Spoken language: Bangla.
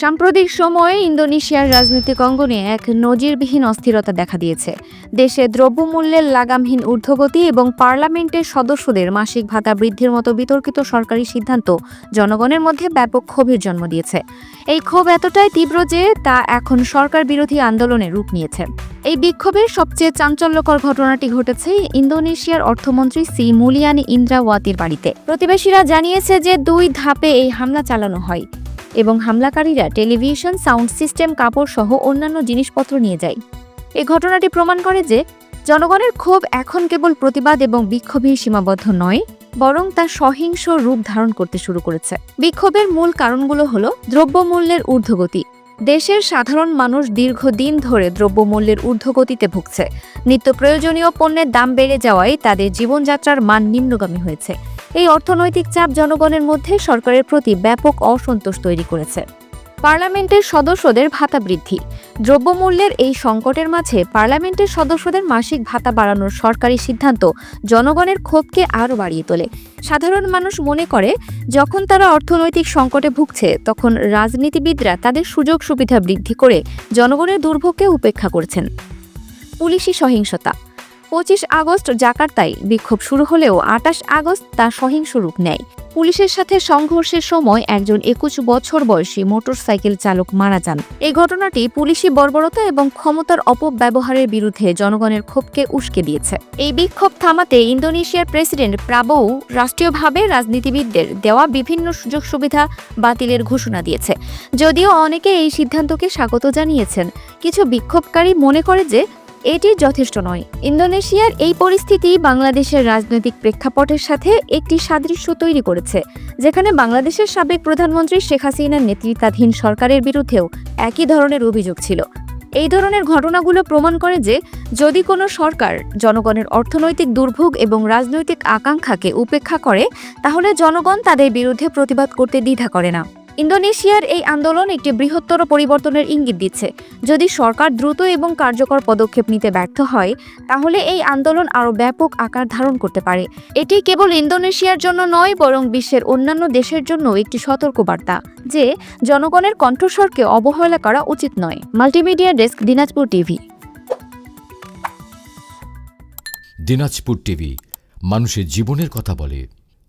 সাম্প্রতিক সময়ে ইন্দোনেশিয়ার রাজনৈতিক অঙ্গনে এক নজিরবিহীন অস্থিরতা দেখা দিয়েছে। দেশে দ্রব্যমূল্যের লাগামহীন ঊর্ধ্বগতি এবং পার্লামেন্টের সদস্যদের মাসিক ভাতা বৃদ্ধির মতো বিতর্কিত সরকারি সিদ্ধান্ত জনগণের মধ্যে ব্যাপক ক্ষোভের জন্ম দিয়েছে। এই ক্ষোভ এতটাই তীব্র যে তা এখন সরকার বিরোধী আন্দোলনে রূপ নিয়েছে। এই বিক্ষোভের সবচেয়ে চাঞ্চল্যকর ঘটনাটি ঘটেছে ইন্দোনেশিয়ার অর্থমন্ত্রী সি মুলিয়ানি ইন্দ্রাওয়াতির বাড়িতে। প্রতিবেশীরা জানিয়েছে যে 2 ধাপে এই হামলা চালানো হয় এবং হামলাকারীরা টেলিভিশন, সাউন্ড সিস্টেম, কাপড় সহ অন্যান্য জিনিসপত্র নিয়ে যায়। এই ঘটনাটি প্রমাণ করে যে জনগণের ক্ষোভ এখন কেবল প্রতিবাদ এবং বিক্ষোভে সীমাবদ্ধ নয়, বরং তা সহিংস রূপ ধারণ করতে শুরু করেছে। বিক্ষোভের মূল কারণগুলো হলো দ্রব্যমূল্যের ঊর্ধ্বগতি। দেশের সাধারণ মানুষ দীর্ঘদিন ধরে দ্রব্যমূল্যের ঊর্ধ্বগতিতে ভুগছে। নিত্য প্রয়োজনীয় পণ্যের দাম বেড়ে যাওয়ায় তাদের জীবনযাত্রার মান নিম্নগামী হয়েছে। এই অর্থনৈতিক চাপ জনগণের মধ্যে সরকারের প্রতি ব্যাপক অসন্তোষ তৈরি করেছে। পার্লামেন্টের সদস্যদের ভাতা বৃদ্ধি। দ্রব্যমূল্যের এই সংকটের মাঝে পার্লামেন্টের সদস্যদের মাসিক ভাতা বাড়ানোর সরকারি সিদ্ধান্ত জনগণের ক্ষোভকে আরও বাড়িয়ে তোলে। সাধারণ মানুষ মনে করে যখন তারা অর্থনৈতিক সংকটে ভুগছে তখন রাজনীতিবিদরা তাদের সুযোগ সুবিধা বৃদ্ধি করে জনগণের দুর্ভোগকে উপেক্ষা করছেন। পুলিশি সহিংসতা। 25 আগস্ট জাকার্তায় বিক্ষোভ শুরু হলেও 28 আগস্ট তা সহিংস রূপ নেয়। পুলিশের সাথে সংঘর্ষের সময় একজন 21 বছর বয়সী মোটরসাইকেল চালক মারা যান। এই ঘটনাটি পুলিশি বর্বরতা এবং ক্ষমতার অপব্যবহারের বিরুদ্ধে জনগণের ক্ষোভকে উস্কে দিয়েছে। এই বিক্ষোভ থামাতে ইন্দোনেশিয়ার প্রেসিডেন্ট প্রাবোও রাষ্ট্রীয়ভাবে রাজনীতিবিদদের দেওয়া বিভিন্ন সুযোগ সুবিধা বাতিলের ঘোষণা দিয়েছে। যদিও অনেকে এই সিদ্ধান্তকে স্বাগত জানিয়েছেন, কিছু বিক্ষোভকারী মনে করে যে এটি যথেষ্ট নয়। ইন্দোনেশিয়ার এই পরিস্থিতি বাংলাদেশের রাজনৈতিক প্রেক্ষাপটের সাথে একটি সাদৃশ্য তৈরি করেছে, যেখানে বাংলাদেশের সাবেক প্রধানমন্ত্রী শেখ হাসিনার নেতৃত্বাধীন সরকারের বিরুদ্ধেও একই ধরনের অভিযোগ ছিল। এই ধরনের ঘটনাগুলো প্রমাণ করে যে যদি কোনো সরকার জনগণের অর্থনৈতিক দুর্ভোগ এবং রাজনৈতিক আকাঙ্ক্ষাকে উপেক্ষা করে, তাহলে জনগণ তাদের বিরুদ্ধে প্রতিবাদ করতে দ্বিধা করে না। ইন্দোনেশিয়ার এই আন্দোলন একটি বৃহত্তর পরিবর্তনের ইঙ্গিত দিচ্ছে। যদি সরকার দ্রুত এবং কার্যকর পদক্ষেপ নিতে ব্যর্থ হয়, তাহলে এই আন্দোলন আরও ব্যাপক আকার ধারণ করতে পারে। এটি কেবল ইন্দোনেশিয়ার জন্য নয়, বরং বিশ্বের অন্যান্য দেশের জন্য একটি সতর্কবার্তা যে জনগণের কণ্ঠস্বরকে অবহেলা করা উচিত নয়। Multimedia desk, Dinajpur TV. Dinajpur TV মানুষের জীবনের কথা বলে।